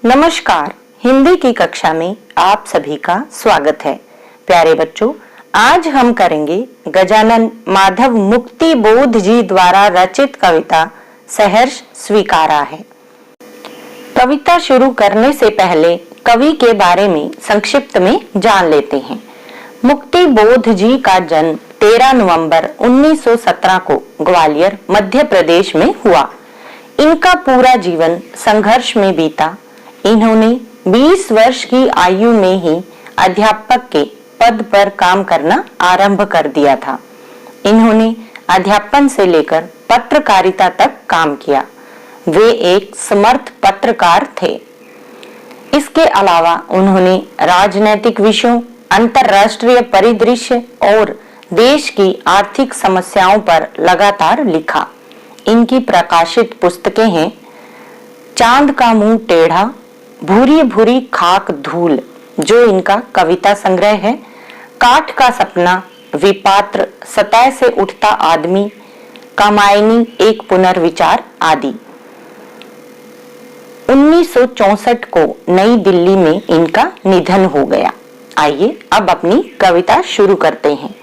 नमस्कार। हिंदी की कक्षा में आप सभी का स्वागत है। प्यारे बच्चों, आज हम करेंगे गजानन माधव मुक्ति बोध जी द्वारा रचित कविता सहर्ष स्वीकारा है। कविता शुरू करने से पहले कवि के बारे में संक्षिप्त में जान लेते हैं। मुक्ति बोध जी का जन्म 13 नवंबर 1917 को ग्वालियर, मध्य प्रदेश में हुआ। इनका पूरा जीवन संघर्ष में बीता। इन्होंने 20 वर्ष की आयु में ही अध्यापक के पद पर काम करना आरंभ कर दिया था। इन्होंने अध्यापन से लेकर पत्रकारिता तक काम किया। वे एक समर्थ पत्रकार थे। इसके अलावा उन्होंने राजनैतिक विषयों, अंतर्राष्ट्रीय परिदृश्य और देश की आर्थिक समस्याओं पर लगातार लिखा। इनकी प्रकाशित पुस्तकें हैं चांद का मुंह टेढ़ा, भूरी भूरी खाक धूल जो इनका कविता संग्रह है, काठ का सपना, विपात्र, सतह से उठता आदमी, कामायनी, एक पुनर्विचार आदि। 1964 को नई दिल्ली में इनका निधन हो गया। आइए अब अपनी कविता शुरू करते हैं।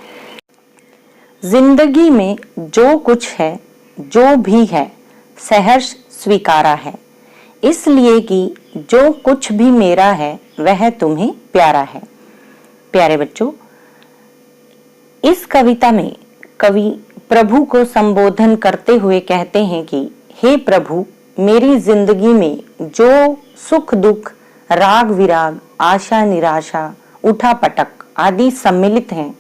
जिंदगी में जो कुछ है, जो भी है, सहर्ष स्वीकारा है, इसलिए कि जो कुछ भी मेरा है वह तुम्हें प्यारा है। प्यारे बच्चों, इस कविता में कवि प्रभु को संबोधन करते हुए कहते हैं कि हे प्रभु, मेरी जिंदगी में जो सुख दुख, राग विराग, आशा निराशा, उठा पटक आदि सम्मिलित हैं,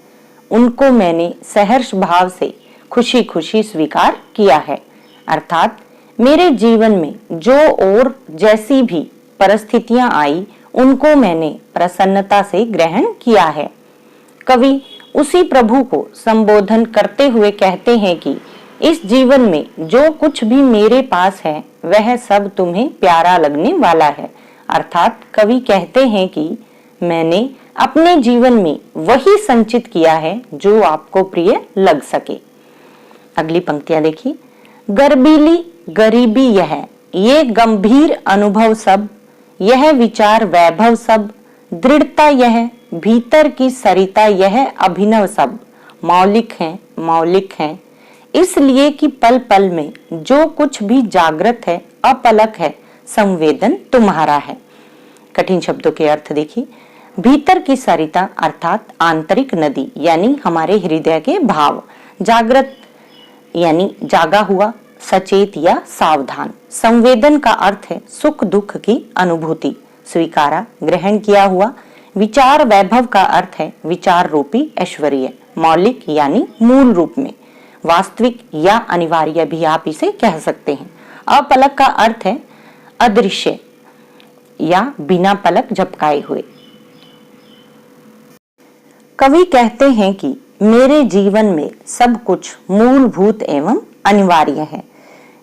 उनको मैंने सहर्ष भाव से खुशी खुशी स्वीकार किया है। अर्थात मेरे जीवन में जो और जैसी भी परिस्थितियां आई, उनको मैंने प्रसन्नता से ग्रहण किया है। कवि उसी प्रभु को संबोधन करते हुए कहते हैं कि इस जीवन में जो कुछ भी मेरे पास है वह सब तुम्हें प्यारा लगने वाला है। अर्थात कवि कहते हैं कि मैंने अपने जीवन में वही संचित किया है जो आपको प्रिय लग सके। अगली पंक्तियां देखिए। गर्बीली गरीबी यह, ये गंभीर अनुभव सब, यह विचार वैभव सब, दृढ़ता यह, भीतर की सरिता यह अभिनव सब, मौलिक हैं, इसलिए कि पल पल में जो कुछ भी जागृत है, अपलक है, संवेदन तुम्हारा है। कठिन शब्दों के अर्थ देखिए। भीतर की सरिता अर्थात आंतरिक नदी यानी हमारे हृदय के भाव, जागृत यानी जागा हुआ, सचेत या सावधान। संवेदन का अर्थ है सुख दुख की अनुभूति, स्वीकारा ग्रहण किया हुआ। विचार वैभव का अर्थ है विचार रूपी ऐश्वर्य, मौलिक यानी मूल रूप में, वास्तविक या अनिवार्य भी आप इसे कह सकते हैं। अपलक का अर्थ है अदृश्य या बिना पलक झपकाए हुए। कवि कहते हैं कि मेरे जीवन में सब कुछ मूलभूत एवं अनिवार्य है।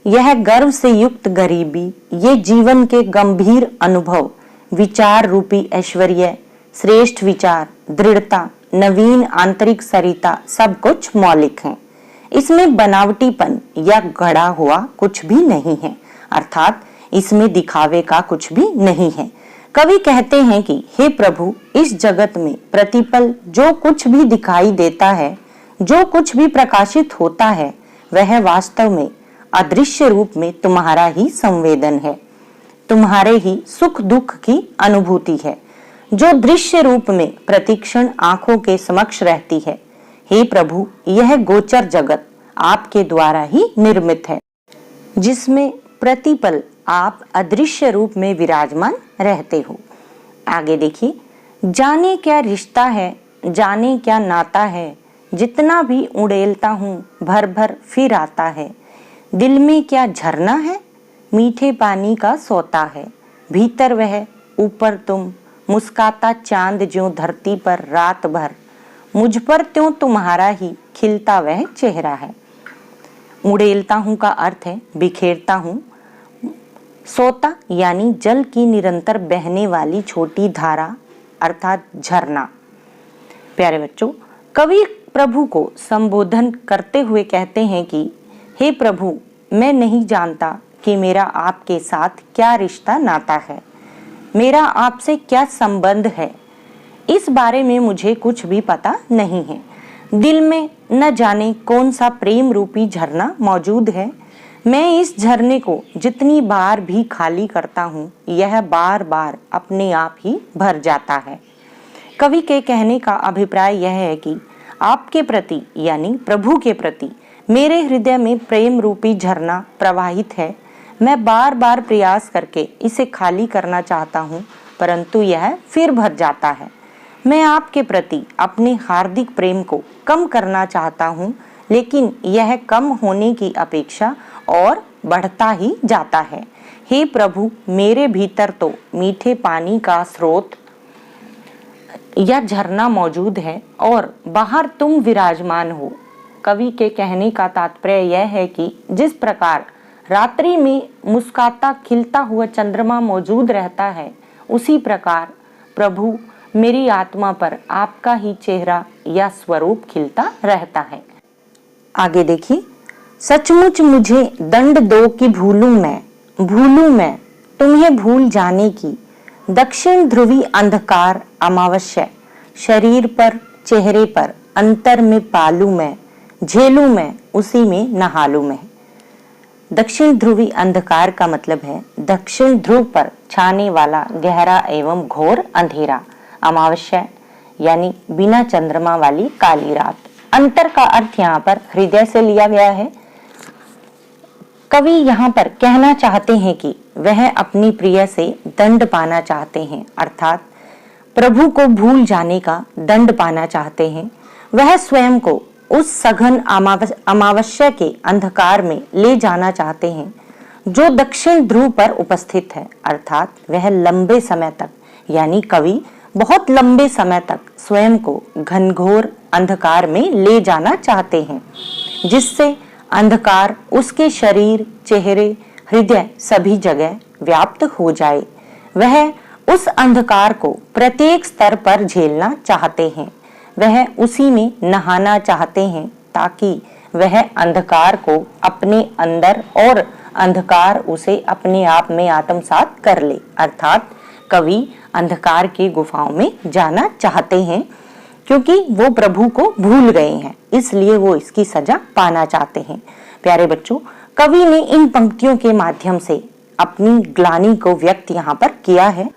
यह गर्व से युक्त गरीबी, ये जीवन के गंभीर अनुभव, विचार रूपी ऐश्वर्य, श्रेष्ठ विचार, दृढ़ता, नवीन आंतरिक सरिता सब कुछ मौलिक हैं। इसमें बनावटीपन या गढ़ा हुआ कुछ भी नहीं है, अर्थात इसमें दिखावे का कुछ भी नहीं है। कवि कहते हैं कि हे प्रभु, इस जगत में प्रतिपल जो कुछ भी दिखाई देता है, जो कुछ भी प्रकाशित होता है, वह वास्तव में अदृश्य रूप में तुम्हारा ही संवेदन है, तुम्हारे ही सुख दुख की अनुभूति है, जो दृश्य रूप में प्रतिक्षण आंखों के समक्ष रहती है। हे प्रभु, यह गोचर जगत आपके द्वारा ही निर्मित है, जिसमें प्रतिपल आप अदृश्य रूप में विराजमान रहते हो। आगे देखिए। जाने क्या रिश्ता है, जाने क्या नाता है, जितना भी उड़ेलता हूँ भर भर फिर आता है। दिल में क्या झरना है, मीठे पानी का सोता है, भीतर वह ऊपर तुम, मुस्काता चांद ज्यों धरती पर रात भर, मुझ पर त्यों तुम्हारा ही खिलता वह चेहरा है। उड़ेलता हूँ का अर्थ है बिखेरता हूँ। सोता यानी जल की निरंतर बहने वाली छोटी धारा अर्थात झरना। प्यारे बच्चों, कवि प्रभु को संबोधन करते हुए कहते हैं कि हे प्रभु, मैं नहीं जानता कि मेरा आपके साथ क्या रिश्ता नाता है। मेरा आपसे क्या संबंध है, इस बारे में मुझे कुछ भी पता नहीं है। दिल में न जाने कौन सा प्रेम रूपी झरना मौजूद है। मैं इस झरने को जितनी बार भी खाली करता हूँ, यह बार बार अपने आप ही भर जाता है। कवि के कहने का अभिप्राय यह है कि आपके प्रति यानी प्रभु के प्रति मेरे हृदय में प्रेम रूपी झरना प्रवाहित है। मैं बार बार प्रयास करके इसे खाली करना चाहता हूँ, परंतु यह फिर भर जाता है। मैं आपके प्रति अपने हार्दिक प्रेम को कम करना चाहता हूँ, लेकिन यह कम होने की अपेक्षा और बढ़ता ही जाता है। हे प्रभु, मेरे भीतर तो मीठे पानी का स्रोत या झरना मौजूद है और बाहर तुम विराजमान हो। कवि के कहने का तात्पर्य यह है कि जिस प्रकार रात्रि में मुस्कुराता खिलता हुआ चंद्रमा मौजूद रहता है, उसी प्रकार प्रभु मेरी आत्मा पर आपका ही चेहरा या स्वरूप खिलता रहता है। आगे देखिए, सचमुच मुझे दंड दो कि भूलूं मैं तुम्हें भूल जाने की। दक्षिण ध्रुवी अंधकार अमावस्या शरीर पर चेहरे पर अंतर में पालू मैं, झेलूं मैं उसी में नहालूं मैं। दक्षिण ध्रुवी अंधकार का मतलब है दक्षिण ध्रुव पर छाने वाला गहरा एवं घोर अंधेरा। अमावस्या यानी बिना चंद्रमा वाली काली रात। अंतर का अर्थ यहाँ पर हृदय से लिया गया है। कवि यहाँ पर कहना चाहते हैं कि वह अपनी प्रिय से दंड पाना चाहते हैं, अर्थात प्रभु को भूल जाने का दंड पाना चाहते हैं। वह स्वयं को उस सघन अमावस्या के अंधकार में ले जाना चाहते हैं जो दक्षिण ध्रुव पर उपस्थित है, अर्थात वह लंबे समय तक यानी कवि बहुत लंबे समय तक स्वयं को घनघोर अंधकार में ले जाना चाहते हैं, जिससे अंधकार उसके शरीर, चेहरे, हृदय सभी जगह व्याप्त हो जाए। वह उस अंधकार को प्रत्येक स्तर पर झेलना चाहते हैं। वह उसी में नहाना चाहते हैं ताकि वह अंधकार को अपने अंदर और अंधकार उसे अपने आप में आत्मसात कर ले, अर्थात कवि अंधकार की गुफाओं में जाना चाहते हैं क्योंकि वो प्रभु को भूल गए हैं, इसलिए वो इसकी सजा पाना चाहते हैं। प्यारे बच्चों, कवि ने इन पंक्तियों के माध्यम से अपनी ग्लानि को व्यक्त यहाँ पर किया है।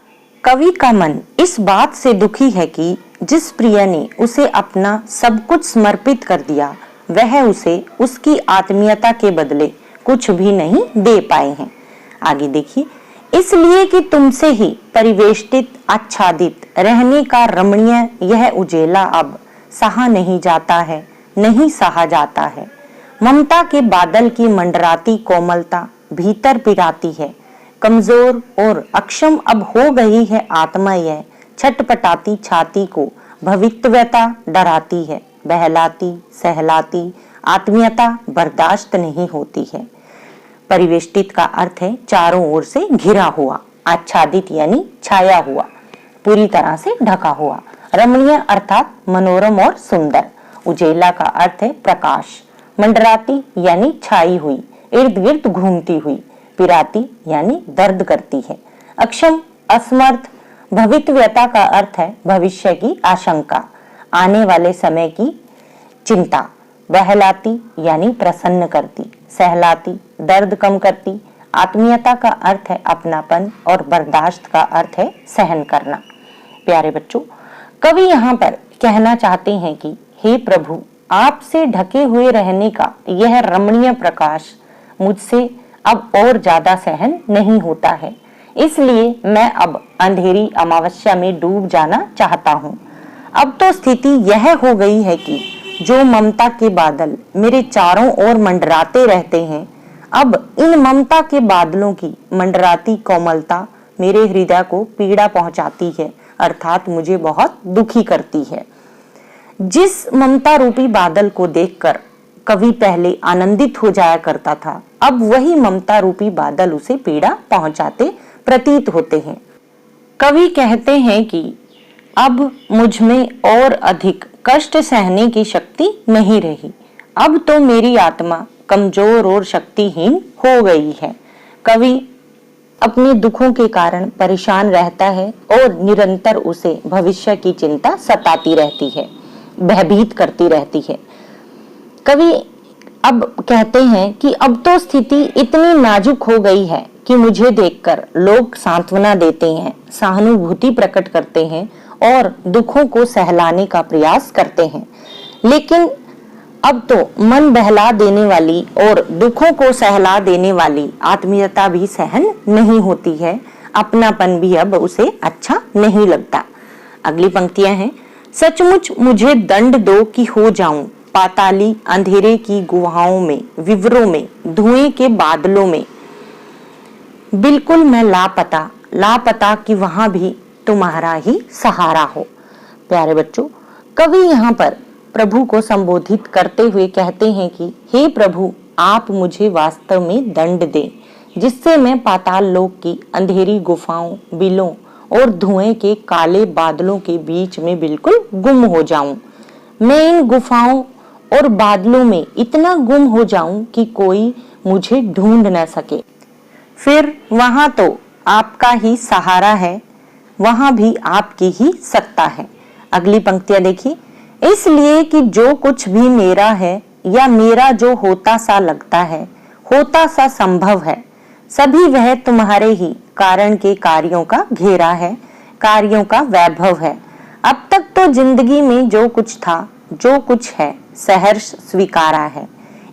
कवि का मन इस बात से दुखी है कि जिस प्रिय ने उसे अपना सब कुछ समर्पित कर दिया, वह उसे उसकी आत्मीयता के बदले कुछ भी नहीं दे पाए हैं। आगे देखिए, इसलिए कि तुमसे ही परिवेष्टित आच्छादित रहने का रमणीय यह उजेला अब सहा नहीं जाता है, नहीं सहा जाता है। ममता के बादल की मंडराती कोमलता भीतर पिराती है। कमजोर और अक्षम अब हो गई है आत्मा, यह छटपटाती छाती को भवितव्यता डराती है। बहलाती सहलाती आत्मीयता बर्दाश्त नहीं होती है। परिवेष्टित का अर्थ है चारों ओर से घिरा हुआ, आच्छादित यानी छाया हुआ, पूरी तरह से ढका हुआ। रमणीय अर्थात मनोरम और सुंदर। उजेला का अर्थ है प्रकाश। मंडराती यानी छाई हुई, इर्द गिर्द घूमती हुई। पिराती यानी दर्द करती है। अक्षम असमर्थ। भवितव्यता का अर्थ है भविष्य की आशंका, आने वाले समय की चिंता। बहलाती यानी प्रसन्न करती। सहलाती दर्द कम करती। आत्मीयता का अर्थ है अपनापन और बर्दाश्त का अर्थ है सहन करना। प्यारे बच्चों, कवि यहाँ पर कहना चाहते हैं कि हे प्रभु, आपसे ढके हुए रहने का यह रमणीय प्रकाश मुझसे अब और ज्यादा सहन नहीं होता है, इसलिए मैं अब अंधेरी अमावस्या में डूब जाना चाहता हूँ। अब तो स्थिति यह हो गई है कि जो ममता के बादल मेरे चारों ओर मंडराते रहते हैं, अब इन ममता के बादलों की मंडराती कोमलता मेरे हृदय को पीड़ा पहुंचाती है, अर्थात मुझे बहुत दुखी करती है। जिस ममता रूपी बादल को देखकर कवि पहले आनंदित हो जाया करता था, अब वही ममता रूपी बादल उसे पीड़ा पहुंचाते प्रतीत होते हैं। कवि कहते हैं कि अब मुझ में और अधिक कष्ट सहने की शक्ति नहीं रही। अब तो मेरी आत्मा कमजोर और शक्तिहीन हो गई है। कवि अपने दुखों के कारण परेशान रहता है और निरंतर उसे भविष्य की चिंता सताती रहती है, भयभीत करती रहती है। कवि अब कहते हैं कि अब तो स्थिति इतनी नाजुक हो गई है कि मुझे देखकर लोग सांत्वना देते हैं, सहानुभूति प्रकट करते हैं और दुखों को सहलाने का प्रयास करते हैं, लेकिन अब तो मन बहला देने वाली और दुखों को सहला देने वाली आत्मीयता भी सहन नहीं होती है, अपनापन भी अब उसे अच्छा नहीं लगता। अगली पंक्तियां हैं, सचमुच मुझे दंड दो कि हो जाऊं पाताली अंधेरे की गुहाओं में, विवरों में, धुएं के बादलों में, बिल्कुल मैं लापता, लापता कि वहां भी तुम्हारा ही सहारा हो। प्यारे बच्चों, कवि यहाँ पर प्रभु को संबोधित करते हुए कहते हैं कि हे प्रभु, आप मुझे वास्तव में दंड दें, जिससे मैं पाताल लोक की अंधेरी गुफाओं, बिलों और धुएं के काले बादलों के बीच में बिल्कुल गुम हो जाऊं। मैं इन गुफाओं और बादलों में इतना गुम हो जाऊं कि कोई मुझे ढूंढ न सके। फिर वहां तो आपका ही सहारा है, वहां भी आपकी ही सत्ता है। अगली पंक्तियां देखिए, इसलिए कि जो कुछ भी मेरा है या मेरा जो होता सा लगता है, होता सा संभव है, सभी वह तुम्हारे ही कारण के कार्यों का घेरा है, कार्यों का वैभव है। अब तक तो जिंदगी में जो कुछ था, जो कुछ है, सहर्ष स्वीकारा है,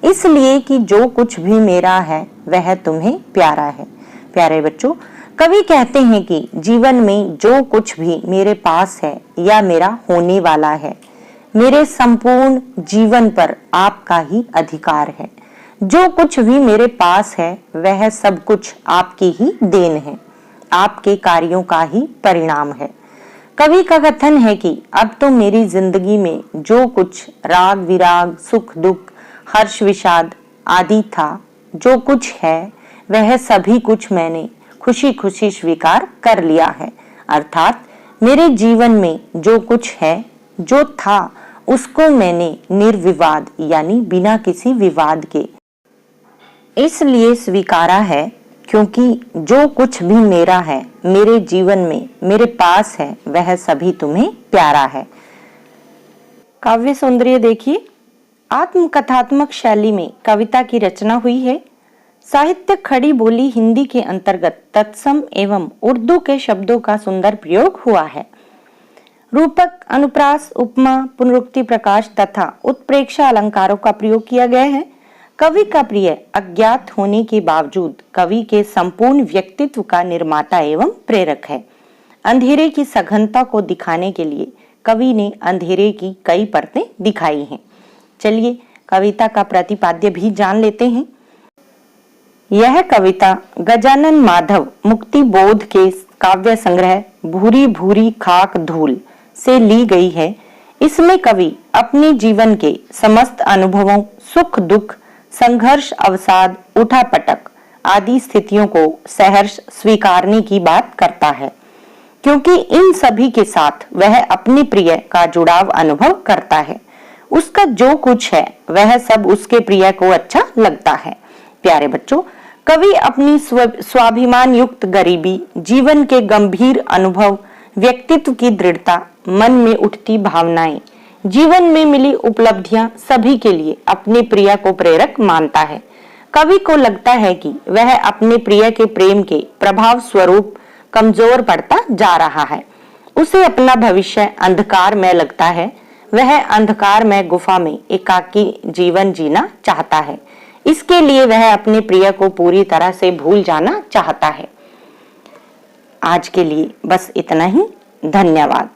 इसलिए कि जो कुछ भी मेरा है वह तुम्हें प्यारा है। प्यारे बच्चों, कवि कहते हैं कि जीवन में जो कुछ भी मेरे पास है या मेरा होने वाला है, मेरे संपूर्ण जीवन पर आपका ही अधिकार है। जो कुछ भी मेरे पास है वह सब कुछ आपकी ही देन है, आपके कार्यों का ही परिणाम है। कवि का कथन है कि अब तो मेरी जिंदगी में जो कुछ राग विराग, सुख दुख, हर्ष विषाद आदि था, जो कुछ है वह सभी कुछ मैंने खुशी खुशी स्वीकार कर लिया है। अर्थात मेरे जीवन में जो कुछ है, जो था, उसको मैंने निर्विवाद यानी बिना किसी विवाद के इसलिए स्वीकारा है क्योंकि जो कुछ भी मेरा है, मेरे जीवन में मेरे पास है, वह सभी तुम्हें प्यारा है। काव्य सौंदर्य देखिए, आत्मकथात्मक शैली में कविता की रचना हुई है। साहित्य खड़ी बोली हिंदी के अंतर्गत तत्सम एवं उर्दू के शब्दों का सुंदर प्रयोग हुआ है। रूपक, अनुप्रास, उपमा, पुनरुक्ति प्रकाश तथा उत्प्रेक्षा अलंकारों का प्रयोग किया गया है। कवि का प्रिय अज्ञात होने के बावजूद कवि के संपूर्ण व्यक्तित्व का निर्माता एवं प्रेरक है। अंधेरे की सघनता को दिखाने के लिए कवि ने अंधेरे की कई परतें दिखाई हैं। चलिए कविता का प्रतिपाद्य भी जान लेते हैं। यह कविता गजानन माधव मुक्ति बोध के काव्य संग्रह भूरी भूरी खाक धूल से ली गई है। इसमें कवि अपने जीवन के समस्त अनुभवों, सुख दुख, संघर्ष अवसाद, उठापटक आदि स्थितियों को सहर्ष स्वीकारने की बात करता है, क्योंकि इन सभी के साथ वह अपने प्रिय का जुड़ाव अनुभव करता है। उसका जो कुछ है वह सब उसके प्रिय को अच्छा लगता है। प्यारे बच्चों, कवि अपनी स्वाभिमान युक्त गरीबी, जीवन के गंभीर अनुभव, व्यक्तित्व की दृढ़ता, मन में उठती भावनाएं, जीवन में मिली उपलब्धियां सभी के लिए अपने प्रिय को प्रेरक मानता है। कवि को लगता है कि वह अपने प्रिय के प्रेम के प्रभाव स्वरूप कमजोर पड़ता जा रहा है। उसे अपना भविष्य अंधकार में लगता है। वह अंधकार में गुफा में एकाकी जीवन जीना चाहता है। इसके लिए वह अपने प्रिय को पूरी तरह से भूल जाना चाहता है। आज के लिए बस इतना ही। धन्यवाद।